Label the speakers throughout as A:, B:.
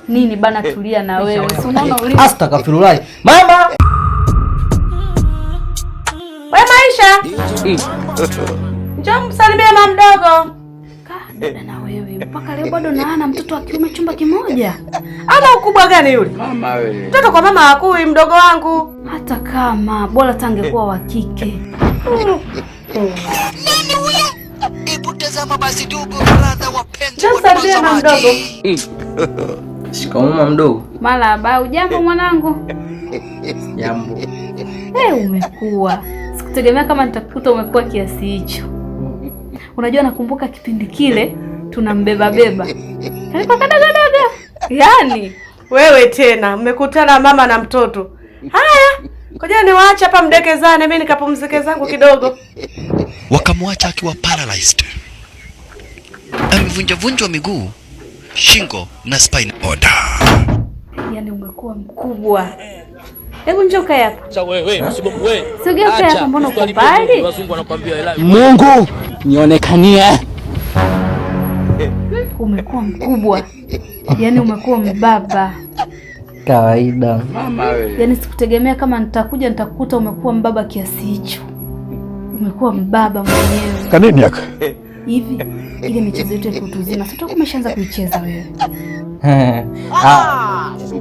A: Nini bana, tulia na wewe. Si unaona ulivyo.
B: Astaghfirullah. Mama!
A: Wewe Maisha. Njoo msalimie mama mdogo. Dada na wewe mpaka leo bado naana mtoto wa kiume chumba kimoja. Ama ukubwa gani yule?
C: Mama wewe.
A: Mtoto kwa mama hakui mdogo wangu. Hata kama bora tangekuwa wa kike.
D: Nani huyo? Hebu tazama basi ndugu brother wapenzi
A: wa mama mdogo.
B: Shikamoo mama mdogo.
A: Marahaba, ujambo mwanangu?
B: Jambo.
A: Umekuwa. Sikutegemea kama nitakukuta umekuwa kiasi hicho. Unajua nakumbuka kipindi kile tunambeba beba. Kalikuwa kadagadaga. Yaani wewe tena mmekutana mama na mtoto. Haya, ngoja niwaache hapa mdekezane mimi nikapumzike zangu kidogo.
D: Wakamwacha akiwa paralyzed. Amevunjwa miguu, shingo na spine order.
A: Yaani umekuwa mkubwa. Hebu njoo kaa hapa.
C: Sasa wewe msibomu wewe.
A: Sogea hapa, mbona uko mbali?
C: Wazungu wanakuambia ila
B: Mungu nionekanie.
A: Umekuwa mkubwa. Yaani umekuwa mbaba.
B: Kawaida.
C: mama wewe.
A: Yaani sikutegemea kama nitakukuta umekuwa mbaba kiasi hicho. Umekuwa mbaba mwenyewe.
E: Kanini yako?
A: Hivi ile michezo yetu ya kutuzima sasa umeshaanza kuicheza wewe.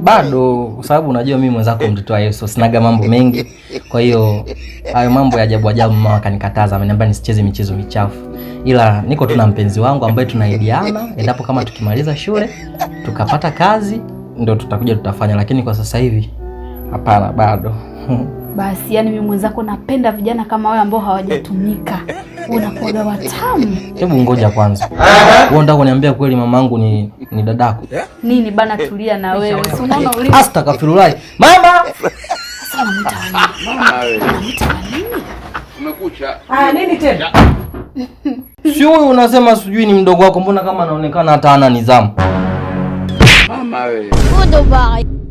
B: Bado kwa sababu unajua mimi mwenzako mtoto wa Yesu sinaga mambo mengi. Kwa hiyo hayo mambo ya ajabu mama akanikataza, ameniambia nisicheze michezo michafu. Ila niko tu na mpenzi wangu ambaye tunaidiana, endapo kama tukimaliza shule tukapata kazi ndio tutakuja tutafanya, lakini kwa sasa hivi hapana bado.
A: Basi yani mimi mwenzako napenda vijana kama wewe ambao hawajatumika. Unakuwa watamu.
B: Hebu ngoja kwanza. Wewe unataka kuniambia kweli mamangu ni dadako?
A: Nini bana, tulia na wewe. Si unaona ulivyo.
B: Astaghfirullah. Mama!
A: Sasa unamwita nini?
C: Mama wewe.
A: Unamwita nini?
C: Umekucha.
A: Nini tena?
B: Si wewe unasema sijui ni mdogo wako, mbona kama anaonekana hata hana nidhamu?
C: Mama wewe.
F: Goodbye.